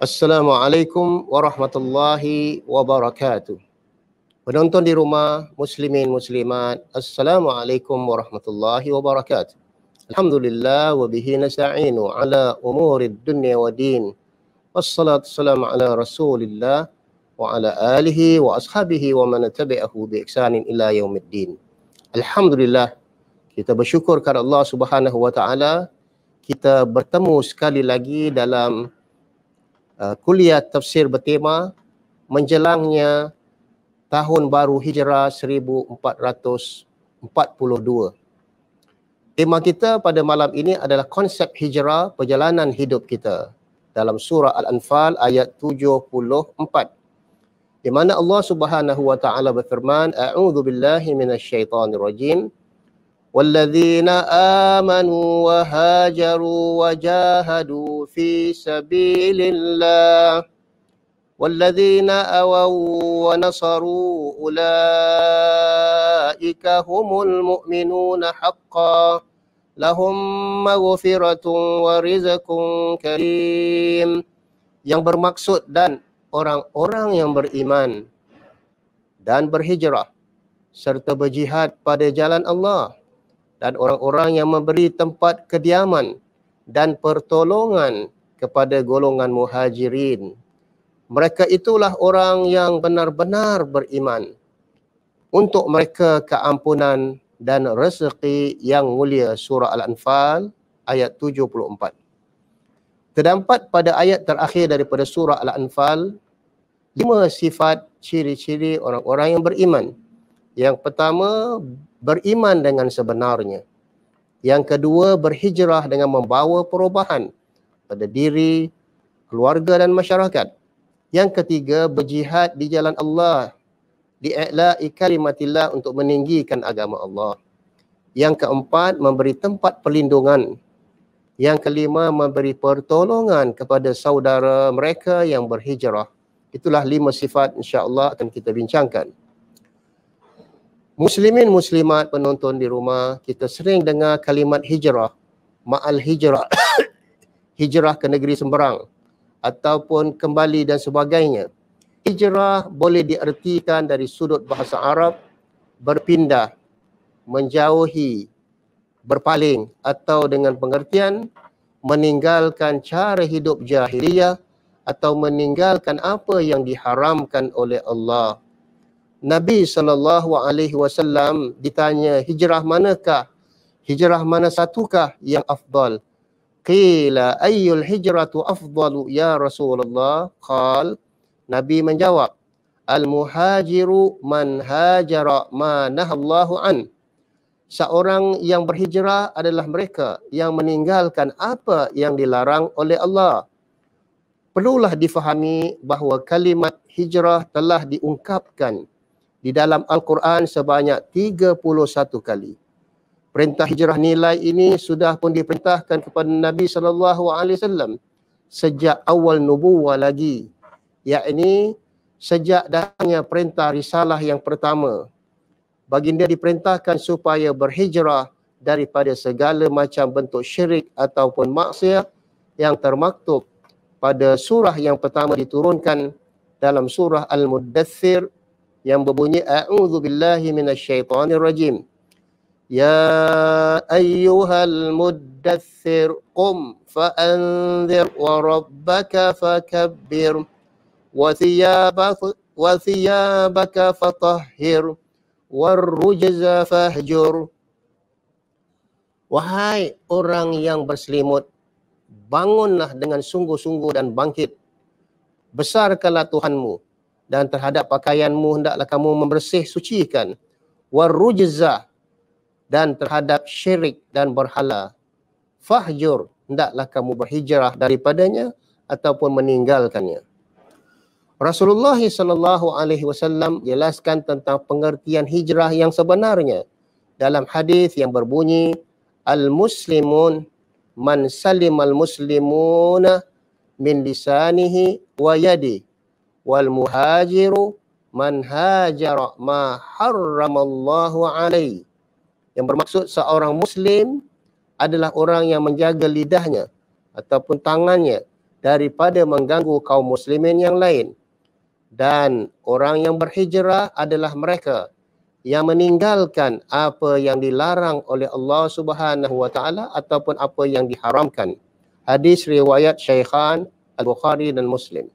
Assalamualaikum warahmatullahi wabarakatuh. Penonton di rumah, muslimin muslimat, Assalamualaikum warahmatullahi wabarakatuh. Alhamdulillah wa bihi nasta'inu ala umurid dunya wa din. Wassalatu wassalamu ala Rasulillah wa ala alihi wa ashabihi wa man tabi'ahu bi ihsanin ila yaumiddin. Alhamdulillah, kita bersyukur kepada Allah Subhanahu wa taala, kita bertemu sekali lagi dalam kuliah tafsir bertema menjelangnya tahun baru Hijrah 1442. Tema kita pada malam ini adalah konsep hijrah, perjalanan hidup kita, dalam surah Al-Anfal ayat 74, di mana Allah Subhanahu wa taala berfirman, A'udzu billahi minasyaitonir rajim. وَالَّذِينَ آمَنُوا وَهَاجَرُوا وَجَاهَدُوا فِي سَبِيلِ اللَّهِ وَالَّذِينَ أَوَوْا وَنَصَرُوا أُولَئِكَ هُمُ الْمُؤْمِنُونَ حَقًّا لَهُمْ مَغْفِرَةٌ وَرِزْقٌ كَرِيمٌ. Yang bermaksud dan orang-orang yang beriman dan berhijrah serta berjihad pada jalan Allah, dan orang-orang yang memberi tempat kediaman dan pertolongan kepada golongan muhajirin. Mereka itulah orang yang benar-benar beriman. Untuk mereka keampunan dan rezeki yang mulia. Surah Al-Anfal ayat 74. Terdapat pada ayat terakhir daripada surah Al-Anfal 5 sifat ciri-ciri orang-orang yang beriman. Yang pertama, beriman dengan sebenarnya. Yang kedua, berhijrah dengan membawa perubahan pada diri, keluarga dan masyarakat. Yang ketiga, berjihad di jalan Allah, di'i'la'i kalimatillah, untuk meninggikan agama Allah. Yang keempat, memberi tempat perlindungan. Yang kelima, memberi pertolongan kepada saudara mereka yang berhijrah. Itulah 5 sifat insya-Allah akan kita bincangkan. Muslimin muslimat penonton di rumah, kita sering dengar kalimat hijrah, ma'al hijrah, hijrah ke negeri semberang ataupun kembali dan sebagainya. Hijrah boleh diartikan dari sudut bahasa Arab, berpindah, menjauhi, berpaling, atau dengan pengertian meninggalkan cara hidup jahiliyah atau meninggalkan apa yang diharamkan oleh Allah. Nabi SAW ditanya, hijrah manakah? Hijrah mana satukah yang afdal? Qila ayyul hijratu afdalu ya Rasulullah? Qal, Nabi menjawab, al-muhajiru man hajara ma nahallahu an. Seorang yang berhijrah adalah mereka yang meninggalkan apa yang dilarang oleh Allah. Perlulah difahami bahawa kalimat hijrah telah diungkapkan di dalam Al-Quran sebanyak 31 kali. Perintah hijrah nilai ini sudah pun diperintahkan kepada Nabi SAW sejak awal nubuwah lagi, yakni sejak datangnya perintah risalah yang pertama. Baginda diperintahkan supaya berhijrah daripada segala macam bentuk syirik ataupun maksiat yang termaktub pada surah yang pertama diturunkan dalam surah Al-Muddathir yang berbunyi, A'udzu billahi minasyaitonir rajim. Ya ayyuhal muddathir qum fa'anzir wa rabbaka fakabbir wa thiyabaka fatahhir warrujza fahjur. Wahai orang yang berselimut, bangunlah dengan sungguh-sungguh dan bangkit. Besarkanlah Tuhanmu, dan terhadap pakaianmu hendaklah kamu membersih sucikan. Warrujza, dan terhadap syirik dan berhala. Fahjur, hendaklah kamu berhijrah daripadanya ataupun meninggalkannya. Rasulullah SAW jelaskan tentang pengertian hijrah yang sebenarnya dalam hadis yang berbunyi, al-muslimun man salimal muslimuna min lisanihi wa yadihi, wal muhajiru man hajara ma harramallahu alaihi. Yang bermaksud seorang muslim adalah orang yang menjaga lidahnya ataupun tangannya daripada mengganggu kaum muslimin yang lain. Dan orang yang berhijrah adalah mereka yang meninggalkan apa yang dilarang oleh Allah Subhanahu wa taala ataupun apa yang diharamkan. Hadis riwayat Syaikhan Al-Bukhari dan Muslim.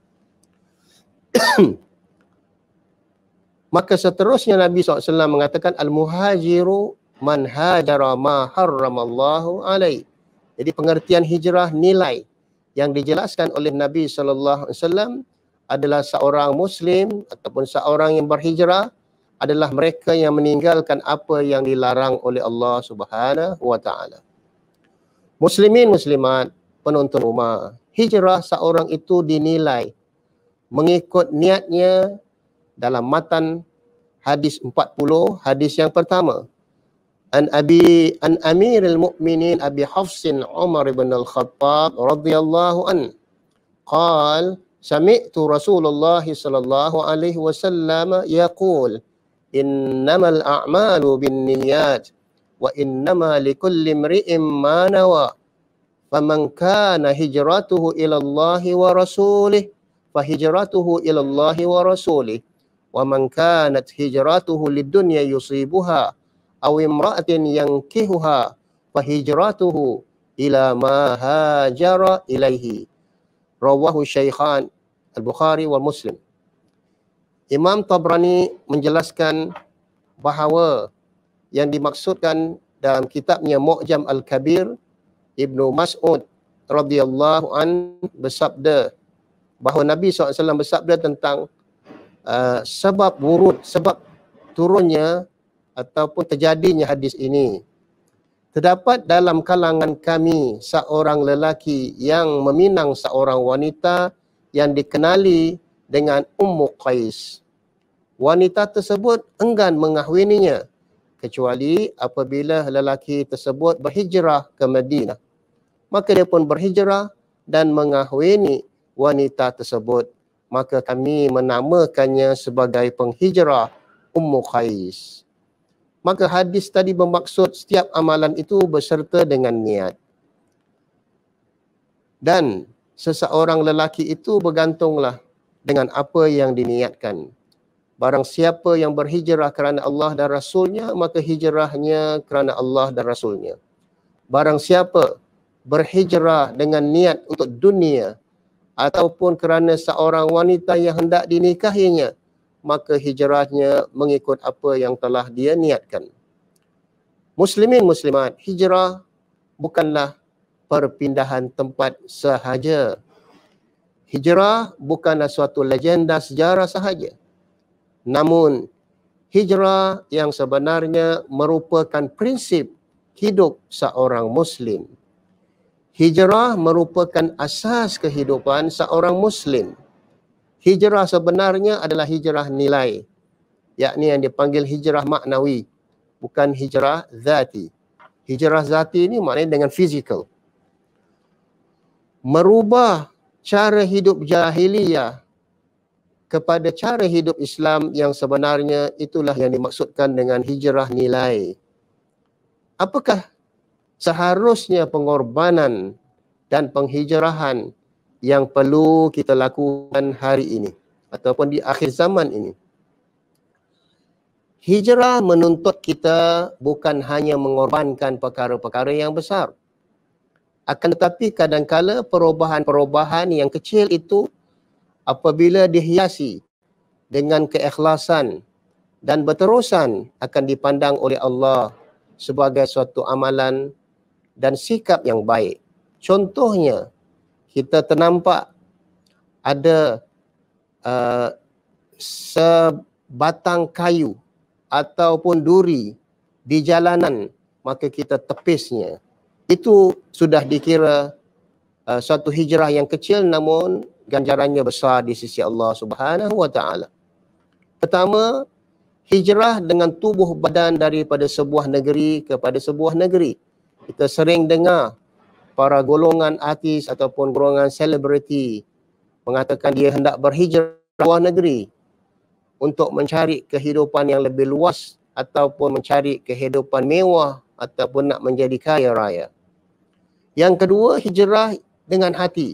Maka seterusnya Nabi SAW mengatakan al-muhajiru man hajara ma harramallahu alaih. Jadi pengertian hijrah nilai yang dijelaskan oleh Nabi SAW adalah seorang Muslim ataupun seorang yang berhijrah adalah mereka yang meninggalkan apa yang dilarang oleh Allah Subhanahu wa taala. Muslimin muslimat penonton rumah, hijrah seorang itu dinilai mengikut niatnya dalam matan hadis 40, hadis yang pertama. An Amiril Mu'minin Abi Hafsin Umar ibn al-Khattab radhiyallahu an qala sami'tu Rasulullah sallallahu alaihi wasallam yaqul innamal a'malu binniyat wa innama likulli imri'in ma nawa faman kana hijratuhu ila Allah wa rasulih fahijratuhu ila Allah wa rasulih wa man kanat hijratuhu lidunya yusibuha aw imra'atin yankihuha fahijratuhu ila ma hajara ilaihi. Rawahu Syaikhan Al-Bukhari wal Muslim. Imam Tabrani menjelaskan bahawa yang dimaksudkan dalam kitabnya Mu'jam Al-Kabir, Ibnu Mas'ud radhiyallahu an bersabda bahawa Nabi SAW bersabda tentang sebab wurud, sebab turunnya ataupun terjadinya hadis ini. Terdapat dalam kalangan kami seorang lelaki yang meminang seorang wanita yang dikenali dengan Ummu Qais. Wanita tersebut enggan mengahwininya kecuali apabila lelaki tersebut berhijrah ke Madinah. Maka dia pun berhijrah dan mengahwini wanita tersebut. Maka kami menamakannya sebagai penghijrah Ummu Qais. Maka hadis tadi bermaksud setiap amalan itu berserta dengan niat. Dan seseorang lelaki itu bergantunglah dengan apa yang diniatkan. Barang siapa yang berhijrah kerana Allah dan Rasulnya, maka hijrahnya kerana Allah dan Rasulnya. Barang siapa berhijrah dengan niat untuk dunia ataupun kerana seorang wanita yang hendak dinikahinya, maka hijrahnya mengikut apa yang telah dia niatkan. Muslimin muslimat, hijrah bukanlah perpindahan tempat sahaja. Hijrah bukanlah suatu legenda sejarah sahaja. Namun, hijrah yang sebenarnya merupakan prinsip hidup seorang Muslim. Hijrah merupakan asas kehidupan seorang Muslim. Hijrah sebenarnya adalah hijrah nilai, yakni yang dipanggil hijrah maknawi, bukan hijrah zati. Hijrah zati ini maknanya dengan fizikal. Merubah cara hidup jahiliyah kepada cara hidup Islam yang sebenarnya, itulah yang dimaksudkan dengan hijrah nilai. Apakah seharusnya pengorbanan dan penghijrahan yang perlu kita lakukan hari ini ataupun di akhir zaman ini? Hijrah menuntut kita bukan hanya mengorbankan perkara-perkara yang besar. Akan tetapi kadangkala perubahan-perubahan yang kecil itu apabila dihiasi dengan keikhlasan dan berterusan akan dipandang oleh Allah sebagai suatu amalan dan sikap yang baik. Contohnya, kita ternampak ada sebatang kayu ataupun duri di jalanan, maka kita tepisnya. Itu sudah dikira suatu hijrah yang kecil namun ganjarannya besar di sisi Allah Subhanahu wa taala. Pertama, hijrah dengan tubuh badan daripada sebuah negeri kepada sebuah negeri. Kita sering dengar para golongan artis ataupun golongan selebriti mengatakan dia hendak berhijrah ke luar negeri untuk mencari kehidupan yang lebih luas ataupun mencari kehidupan mewah ataupun nak menjadi kaya raya. Yang kedua, hijrah dengan hati.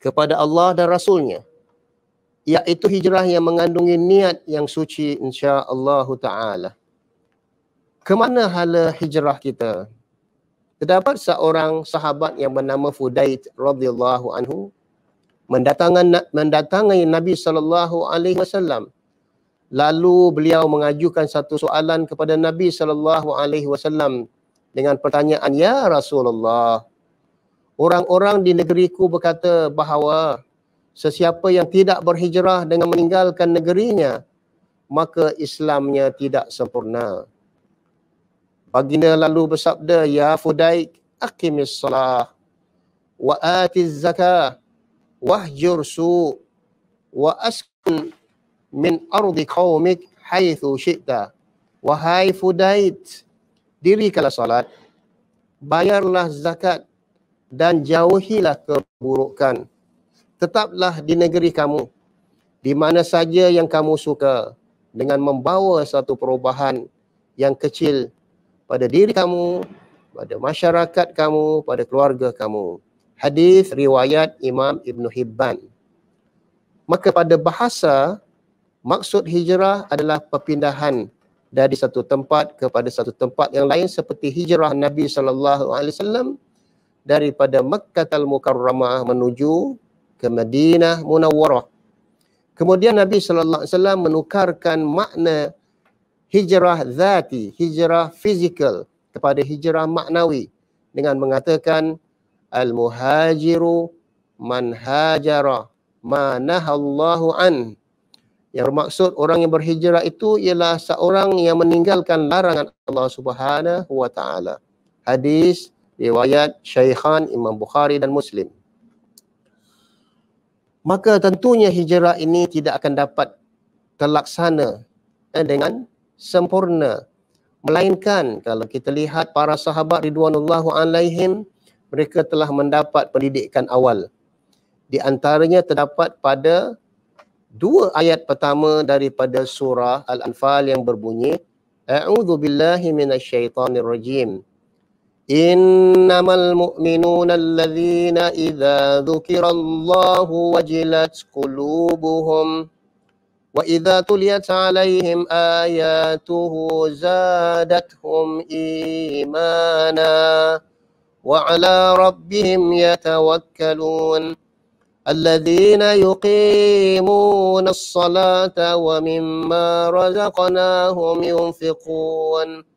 kepada Allah dan Rasulnya, iaitu hijrah yang mengandungi niat yang suci insya-Allah Ta'ala. Kemana hala hijrah kita? Terdapat seorang sahabat yang bernama Fudaid radhiyallahu anhu mendatangi Nabi sallallahu alaihi wasallam. Lalu beliau mengajukan satu soalan kepada Nabi sallallahu alaihi wasallam dengan pertanyaan, "Ya Rasulullah, orang-orang di negeriku berkata bahawa sesiapa yang tidak berhijrah dengan meninggalkan negerinya, maka Islamnya tidak sempurna." Baginda lalu bersabda, "Ya Fudaik, aqimis salah wa atiz zakah wahjur su wa askun min ardi qaumik haitsu syi'ta." Wahai Fudaid, dirikanlah salat, bayarlah zakat dan jauhilah keburukan. Tetaplah di negeri kamu, di mana saja yang kamu suka, dengan membawa satu perubahan yang kecil pada diri kamu, pada masyarakat kamu, pada keluarga kamu. Hadis riwayat Imam Ibn Hibban. Maka pada bahasa, maksud hijrah adalah perpindahan dari satu tempat kepada satu tempat yang lain, seperti hijrah Nabi SAW daripada Makkah Al-Mukarramah menuju ke Madinah Munawwarah. Kemudian Nabi SAW menukarkan makna hijrah zati, hijrah fizikal kepada hijrah maknawi dengan mengatakan al-muhajiru man hajara ma nahallahu an. Yang bermaksud orang yang berhijrah itu ialah seorang yang meninggalkan larangan Allah Subhanahu wa taala. Hadis riwayat Syaikhan Imam Bukhari dan Muslim. Maka tentunya hijrah ini tidak akan dapat terlaksana dengan sempurna, melainkan kalau kita lihat para sahabat ridwanullahu alaihim, mereka telah mendapat pendidikan awal. Di antaranya terdapat pada 2 ayat pertama daripada surah Al-Anfal yang berbunyi, A'udzu billahi minasyaitonir rajim. Innamal mu'minuna alladzina idza dzukirallahu wajilat qulubuhum wa idza tuliyat 'alaihim ayatuhu zadatuhum imana wa 'ala rabbihim yatawakkalun alladzina yuqimuna as-salata wa mimma razaqnahum yunfiqun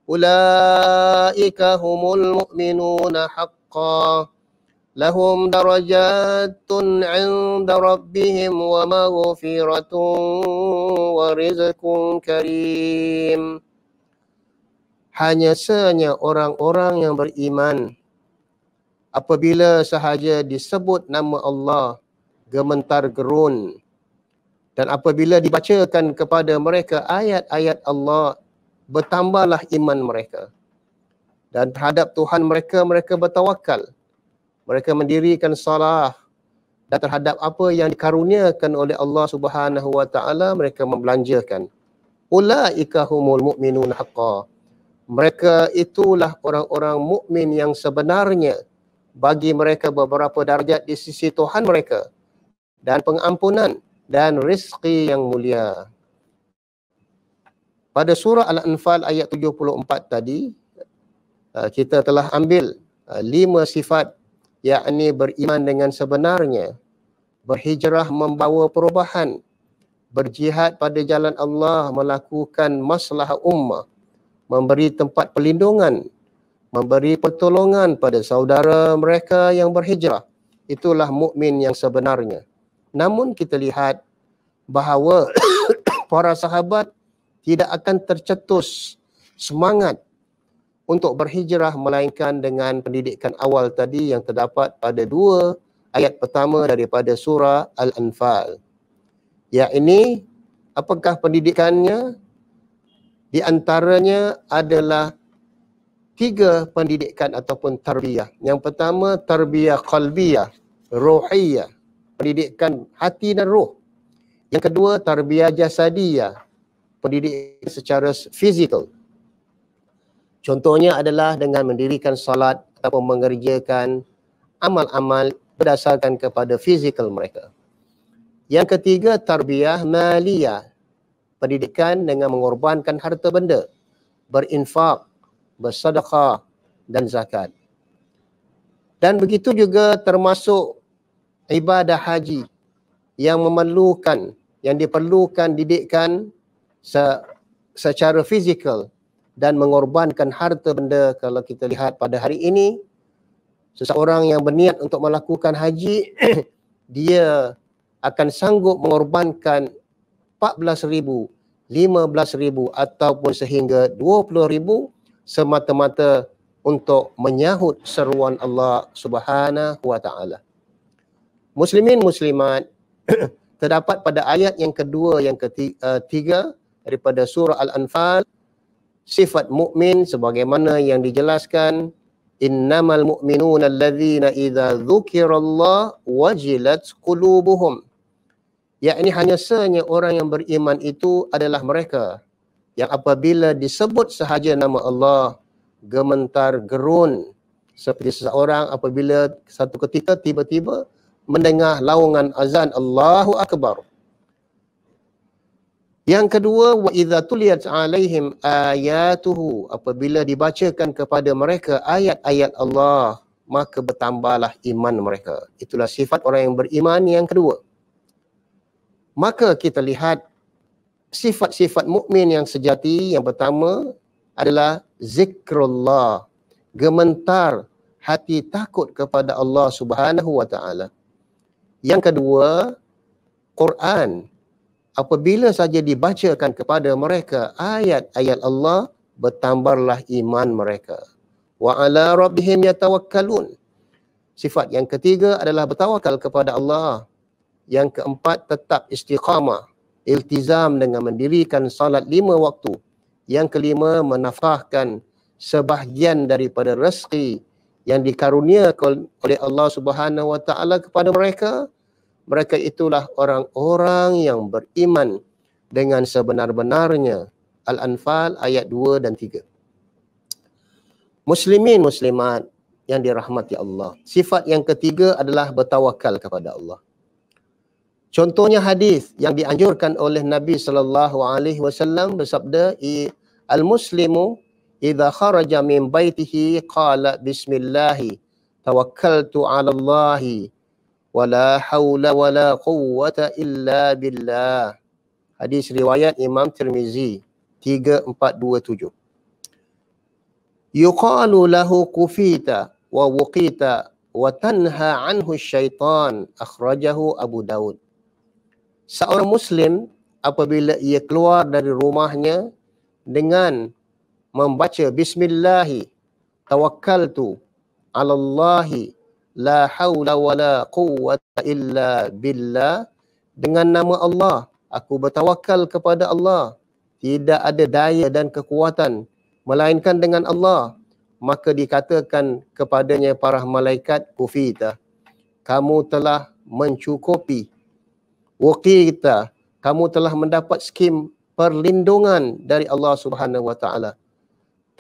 ulaika humul mu'minuna haqqan lahum darajatun 'inda rabbihim wa maghfiratun wa rizqun karim. Hanya sahaja orang-orang yang beriman, apabila sahaja disebut nama Allah, gementar gerun, dan apabila dibacakan kepada mereka ayat-ayat Allah, bertambahlah iman mereka. Dan terhadap Tuhan mereka, mereka bertawakal. Mereka mendirikan salah, dan terhadap apa yang dikaruniakan oleh Allah Subhanahu wa taala mereka membelanjakan. Ulaika humul mu'minun haqqan. Mereka itulah orang-orang mukmin yang sebenarnya. Bagi mereka beberapa darjat di sisi Tuhan mereka dan pengampunan dan rezeki yang mulia. Pada surah Al-Anfal ayat 74 tadi, kita telah ambil 5 sifat, yakni beriman dengan sebenarnya, berhijrah membawa perubahan, berjihad pada jalan Allah, melakukan maslahah ummah, memberi tempat perlindungan, memberi pertolongan pada saudara mereka yang berhijrah. Itulah mukmin yang sebenarnya. Namun kita lihat bahawa para sahabat tidak akan tercetus semangat untuk berhijrah melainkan dengan pendidikan awal tadi yang terdapat pada 2 ayat pertama daripada surah Al-Anfal. Ya, ini apakah pendidikannya? Di antaranya adalah 3 pendidikan ataupun tarbiyah. Yang pertama tarbiyah qalbiyah, ruhiyah, pendidikan hati dan roh. Yang kedua tarbiyah jasadiyah, pendidikan secara fizikal. Contohnya adalah dengan mendirikan salat ataupun mengerjakan amal-amal berdasarkan kepada fizikal mereka. Yang ketiga, tarbiyah maliyah, pendidikan dengan mengorbankan harta benda, berinfak, bersedekah dan zakat. Dan begitu juga termasuk ibadah haji yang diperlukan didikan secara fizikal dan mengorbankan harta benda. Kalau kita lihat pada hari ini, seseorang yang berniat untuk melakukan haji, dia akan sanggup mengorbankan 14,000, 15,000 ataupun sehingga 20,000 semata-mata untuk menyahut seruan Allah Subhanahu wa taala. Muslimin muslimat, terdapat pada ayat yang kedua, yang ketiga daripada surah Al-Anfal, sifat mukmin sebagaimana yang dijelaskan, innamal mu'minuna allazina idza dzukirallah wajilat qulubuhum. Yakni hanya sanya orang yang beriman itu adalah mereka yang apabila disebut sahaja nama Allah, gementar gerun, seperti seseorang apabila satu ketika tiba-tiba mendengar laungan azan Allahu Akbar. Yang kedua, wa idza tuliyat alaihim ayatuhu, apabila dibacakan kepada mereka ayat-ayat Allah, maka bertambahlah iman mereka. Itulah sifat orang yang beriman yang kedua. Maka kita lihat sifat-sifat mukmin yang sejati. Yang pertama adalah zikrullah, gementar hati takut kepada Allah Subhanahu wa taala. Yang kedua, Quran. Apabila saja dibacakan kepada mereka ayat-ayat Allah, bertambahlah iman mereka. Wa ala rabbihim yatawakkalun. Sifat yang ketiga adalah bertawakal kepada Allah. Yang keempat, tetap istiqamah, iltizam dengan mendirikan salat 5 waktu. Yang kelima, menafkahkan sebahagian daripada rezeki yang dikaruniakan oleh Allah Subhanahu wa taala kepada mereka. Mereka itulah orang-orang yang beriman dengan sebenar-benarnya. Al-Anfal ayat 2 dan 3. Muslimin muslimat yang dirahmati Allah, sifat yang ketiga adalah bertawakal kepada Allah. Contohnya hadis yang dianjurkan oleh Nabi sallallahu alaihi wasallam bersabda, al-muslimu idza kharaja min baitihi qala bismillah tawakkaltu 'ala Allah wala haula wala quwwata illa billah. Hadis riwayat Imam Tirmizi 3427. Yuqalu lahu kufita wa wuqita wa tanha anhu syaitan, akhrajahu Abu Daud. Seorang Muslim apabila ia keluar dari rumahnya dengan membaca Bismillahi tawakkaltu 'ala Allahi la haula wala quwwata illa billah, dengan nama Allah aku bertawakal kepada Allah, tidak ada daya dan kekuatan melainkan dengan Allah, maka dikatakan kepadanya para malaikat, kufita, kamu telah mencukupi, waqita, kamu telah mendapat skim perlindungan dari Allah Subhanahu wa taala,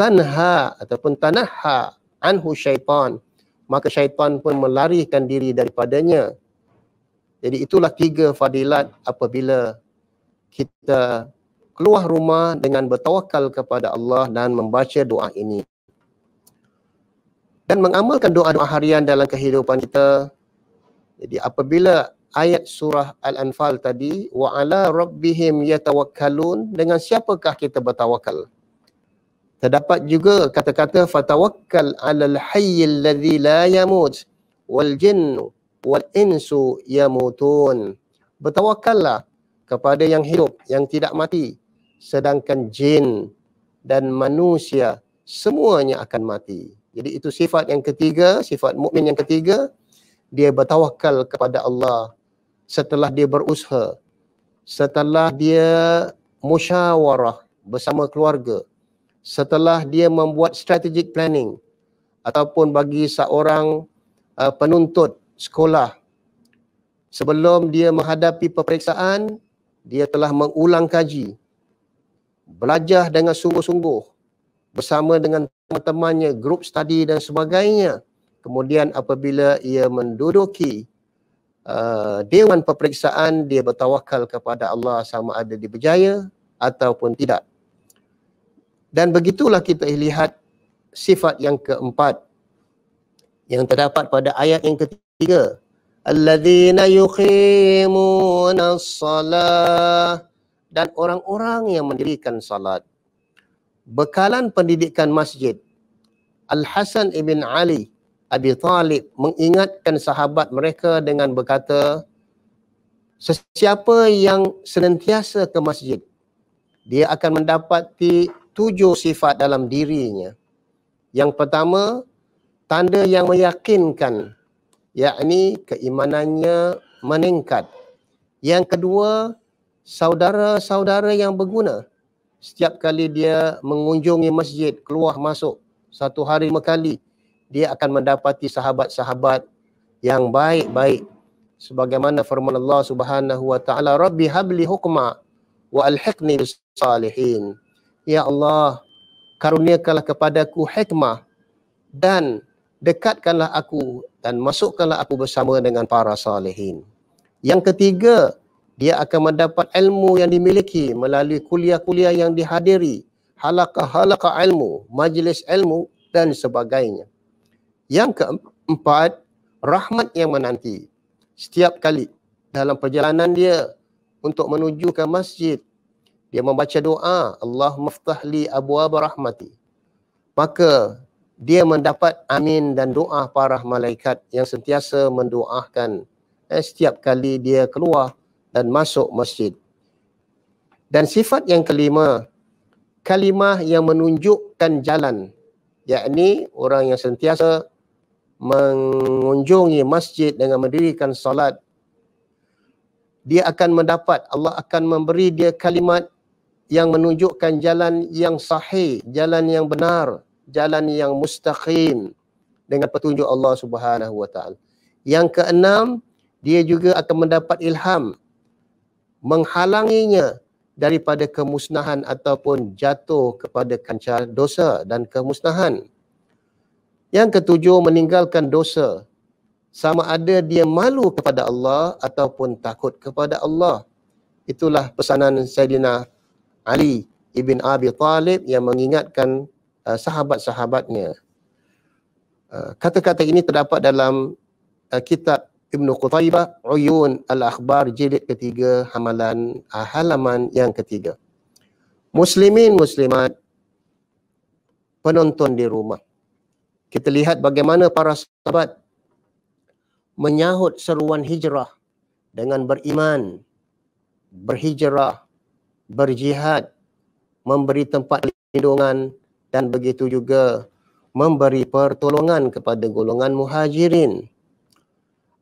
tanha ataupun tanaha anhu syaitan, maka syaitan pun melarikan diri daripadanya. Jadi itulah 3 fadilat apabila kita keluar rumah dengan bertawakal kepada Allah dan membaca doa ini. Dan mengamalkan doa-doa harian dalam kehidupan kita. Jadi apabila ayat surah Al-Anfal tadi, wa ala rabbihim yatawakkalun, dengan siapakah kita bertawakal? Terdapat juga kata-kata fatawakkal 'alal hayyil ladzi la yamut wal jinnu wal insu yamutun. Bertawakallah kepada yang hidup, yang tidak mati, sedangkan jin dan manusia semuanya akan mati. Jadi itu sifat yang ketiga, sifat mukmin yang ketiga, dia bertawakal kepada Allah setelah dia berusaha, setelah dia musyawarah bersama keluarga, setelah dia membuat strategic planning, ataupun bagi seorang penuntut sekolah, sebelum dia menghadapi peperiksaan, dia telah mengulang kaji, belajar dengan sungguh-sungguh bersama dengan teman-temannya, group study dan sebagainya. Kemudian apabila ia menduduki dewan peperiksaan, dia bertawakal kepada Allah sama ada dia berjaya ataupun tidak. Dan begitulah kita lihat sifat yang keempat yang terdapat pada ayat yang ketiga. Alladzina yuqimunas salah, dan orang-orang yang mendirikan salat. Bekalan pendidikan masjid, Al-Hasan ibn Ali Abi Talib mengingatkan sahabat mereka dengan berkata, sesiapa yang senantiasa ke masjid, dia akan mendapati 7 sifat dalam dirinya. Yang pertama, tanda yang meyakinkan, yakni keimanannya meningkat. Yang kedua, saudara-saudara yang berguna. Setiap kali dia mengunjungi masjid, keluar masuk, 1 hari 5 kali, dia akan mendapati sahabat-sahabat yang baik-baik. Sebagaimana firman Allah Subhanahu wa taala, Rabbi habli hukma wa alhiqni bis salihin. Ya Allah, karuniakanlah kepadaku hikmah dan dekatkanlah aku dan masukkanlah aku bersama dengan para salihin. Yang ketiga, dia akan mendapat ilmu yang dimiliki melalui kuliah-kuliah yang dihadiri, halaqah-halaqah ilmu, majlis ilmu dan sebagainya. Yang keempat, rahmat yang menanti. Setiap kali dalam perjalanan dia untuk menuju ke masjid, dia membaca doa, Allahumma ftah li abwaab rahmati. Maka dia mendapat amin dan doa para malaikat yang sentiasa mendoakan setiap kali dia keluar dan masuk masjid. Dan sifat yang kelima, kalimah yang menunjukkan jalan, yakni orang yang sentiasa mengunjungi masjid dengan mendirikan salat, dia akan mendapat, Allah akan memberi dia kalimat yang menunjukkan jalan yang sahih, jalan yang benar, jalan yang mustaqim dengan petunjuk Allah Subhanahu wa taala. Yang keenam, dia juga akan mendapat ilham menghalanginya daripada kemusnahan ataupun jatuh kepada kancah dosa dan kemusnahan. Yang ketujuh, meninggalkan dosa, sama ada dia malu kepada Allah ataupun takut kepada Allah. Itulah pesanan Sayyidina Ali ibn Abi Talib yang mengingatkan sahabat-sahabatnya. Kata-kata ini terdapat dalam kitab Ibn Qutaybah, Uyun Al-Akhbar, jilid ketiga, halaman yang ketiga. Muslimin, muslimat, penonton di rumah, kita lihat bagaimana para sahabat menyahut seruan hijrah dengan beriman, berhijrah, berjihad, memberi tempat lindungan dan begitu juga memberi pertolongan kepada golongan muhajirin.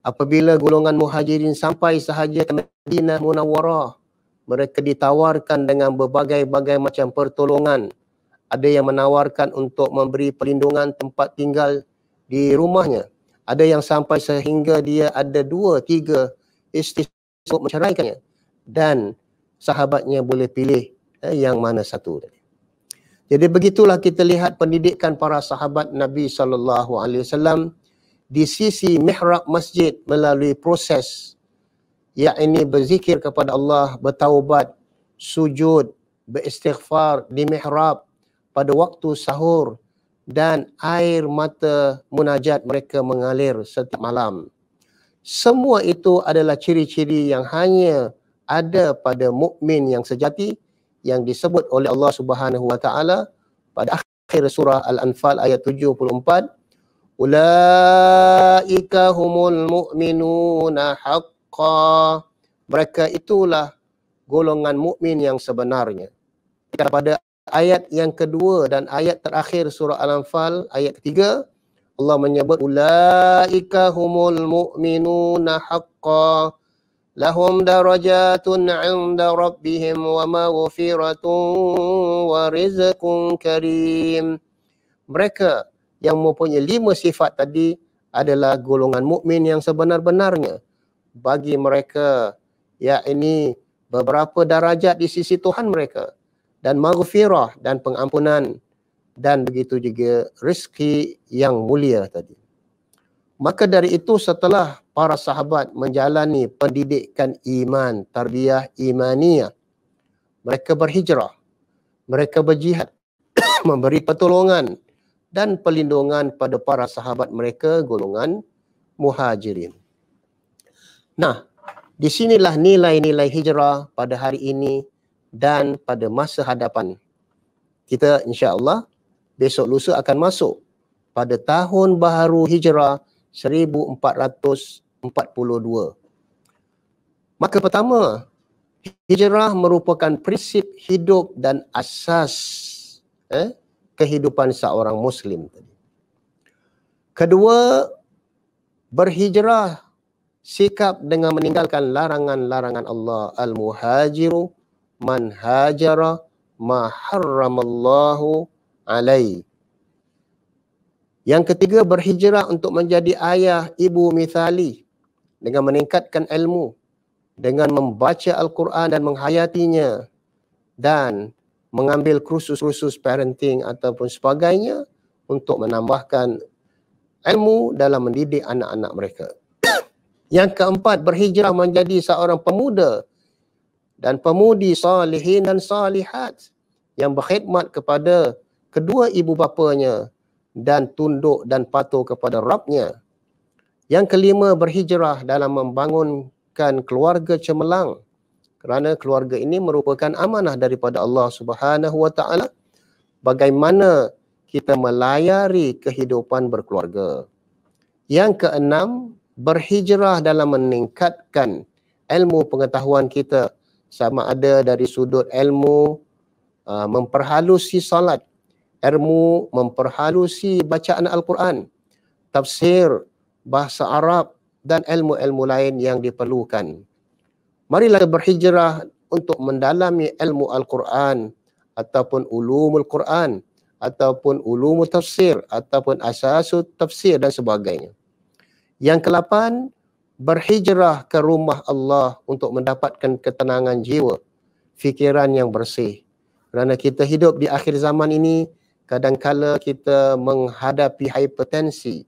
Apabila golongan muhajirin sampai sahaja ke Madinah Munawwarah, mereka ditawarkan dengan berbagai-bagai macam pertolongan. Ada yang menawarkan untuk memberi perlindungan tempat tinggal di rumahnya. Ada yang sampai sehingga dia ada 2-3 isteri untuk menceraikannya. Dan sahabatnya boleh pilih yang mana satu. Jadi begitulah kita lihat pendidikan para sahabat Nabi SAW di sisi mihrab masjid melalui proses, yakni berzikir kepada Allah, bertaubat, sujud, beristighfar di mihrab pada waktu sahur, dan air mata munajat mereka mengalir setiap malam. Semua itu adalah ciri-ciri yang hanya ada pada mukmin yang sejati yang disebut oleh Allah Subhanahu wa taala pada akhir surah Al-Anfal ayat 74, ulaika humul mu'minuna haqqan. Mereka itulah golongan mukmin yang sebenarnya. Pada ayat yang kedua dan ayat terakhir surah Al-Anfal ayat ketiga, Allah menyebut ulaika humul mu'minuna haqqan lahum darajatun 'inda rabbihim wa maghfiratun wa rizqun karim. Mereka yang mempunyai 5 sifat tadi adalah golongan mukmin yang sebenar-benarnya. Bagi mereka, yakni beberapa darajat di sisi Tuhan mereka, dan maghfirah dan pengampunan, dan begitu juga rezeki yang mulia tadi. Maka dari itu setelah para sahabat menjalani pendidikan iman, tarbiyah imaniyah, mereka berhijrah, mereka berjihad, memberi pertolongan dan perlindungan pada para sahabat mereka golongan muhajirin. Nah, di sinilah nilai-nilai hijrah pada hari ini dan pada masa hadapan. Kita insya-Allah besok lusa akan masuk pada tahun baharu hijrah 1442. Maka pertama, hijrah merupakan prinsip hidup dan asas kehidupan seorang Muslim. Kedua, berhijrah sikap dengan meninggalkan larangan-larangan Allah. Al-muhajiru man hajara ma harramallahu alaihi. Yang ketiga, berhijrah untuk menjadi ayah, ibu mithali dengan meningkatkan ilmu, dengan membaca Al-Quran dan menghayatinya, dan mengambil kursus-kursus parenting ataupun sebagainya untuk menambahkan ilmu dalam mendidik anak-anak mereka. Yang keempat, berhijrah menjadi seorang pemuda dan pemudi salihin dan salihat yang berkhidmat kepada kedua ibu bapanya dan tunduk dan patuh kepada Rabbnya. Yang kelima, berhijrah dalam membangunkan keluarga cemerlang, kerana keluarga ini merupakan amanah daripada Allah Subhanahu wa taala. Bagaimana kita melayari kehidupan berkeluarga. Yang keenam, berhijrah dalam meningkatkan ilmu pengetahuan kita, sama ada dari sudut ilmu memperhalusi salat, ilmu memperhalusi bacaan Al-Quran, tafsir, bahasa Arab dan ilmu-ilmu lain yang diperlukan. Marilah berhijrah untuk mendalami ilmu Al-Quran ataupun ulumul Quran ataupun ulumul tafsir ataupun asasut tafsir dan sebagainya. Yang ke-8, berhijrah ke rumah Allah untuk mendapatkan ketenangan jiwa, fikiran yang bersih. Kerana kita hidup di akhir zaman ini, kadang-kala kita menghadapi hipertensi,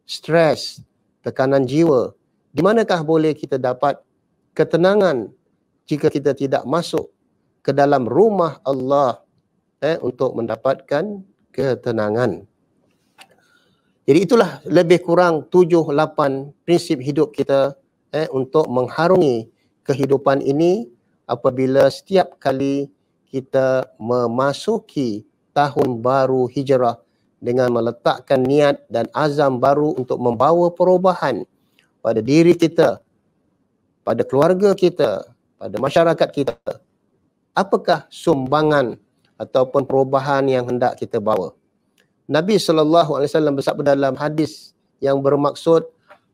stres, tekanan jiwa. Di manakah boleh kita dapat ketenangan jika kita tidak masuk ke dalam rumah Allah untuk mendapatkan ketenangan. Jadi itulah lebih kurang 7-8 prinsip hidup kita untuk mengharungi kehidupan ini apabila setiap kali kita memasuki tahun baru hijrah dengan meletakkan niat dan azam baru untuk membawa perubahan pada diri kita, pada keluarga kita, pada masyarakat kita. Apakah sumbangan ataupun perubahan yang hendak kita bawa? Nabi SAW bersabda dalam hadis yang bermaksud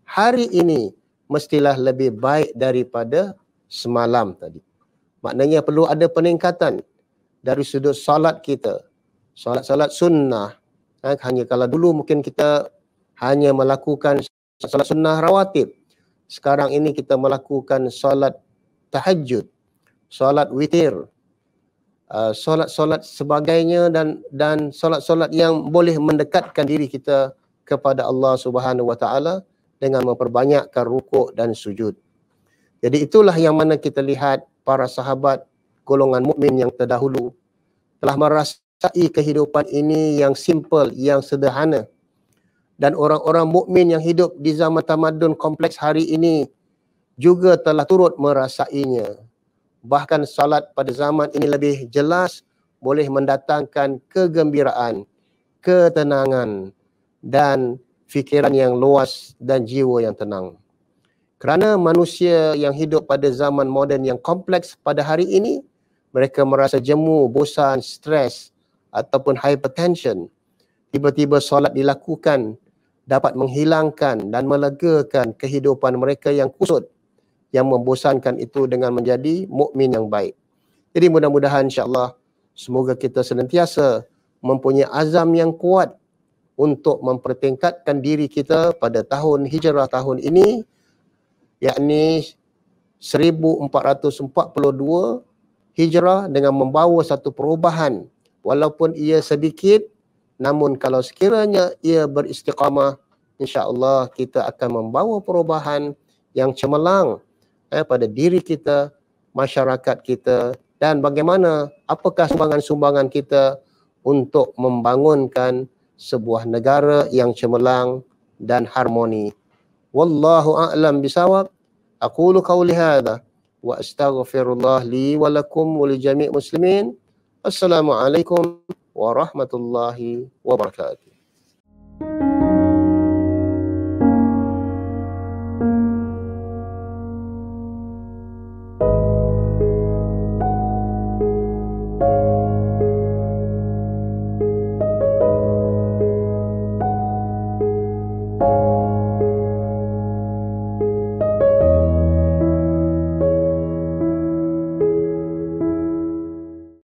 hari ini mestilah lebih baik daripada semalam tadi. Maknanya perlu ada peningkatan dari sudut salat kita. Salat-salat sunnah. Hanya kalau dulu mungkin kita hanya melakukan salat sunnah rawatib. Sekarang ini kita melakukan salat tahajud, salat witir, solat-solat sebagainya dan solat-solat yang boleh mendekatkan diri kita kepada Allah Subhanahu wa taala dengan memperbanyakkan rukuk dan sujud. Jadi itulah yang mana kita lihat para sahabat golongan mukmin yang terdahulu telah merasai kehidupan ini yang simple, yang sederhana. Dan orang-orang mukmin yang hidup di zaman tamadun kompleks hari ini juga telah turut merasainya. Bahkan salat pada zaman ini lebih jelas boleh mendatangkan kegembiraan, ketenangan dan fikiran yang luas dan jiwa yang tenang. Kerana manusia yang hidup pada zaman moden yang kompleks pada hari ini, mereka merasa jemu, bosan, stres ataupun hypertension. Tiba-tiba solat dilakukan dapat menghilangkan dan melegakan kehidupan mereka yang kusut, yang membosankan itu dengan menjadi mukmin yang baik. Jadi mudah-mudahan insya-Allah semoga kita senantiasa mempunyai azam yang kuat untuk mempertingkatkan diri kita pada tahun hijrah tahun ini, yakni 1442 hijrah, dengan membawa satu perubahan walaupun ia sedikit, namun kalau sekiranya ia beristiqamah insya-Allah kita akan membawa perubahan yang cemerlang pada diri kita, masyarakat kita, dan bagaimana apakah sumbangan-sumbangan kita untuk membangunkan sebuah negara yang cemerlang dan harmoni. Wallahu a'lam bisawab. Aqulu qawli hadha wa astaghfirullah li wa lakum wa li jami' muslimin. Assalamualaikum warahmatullahi wabarakatuh.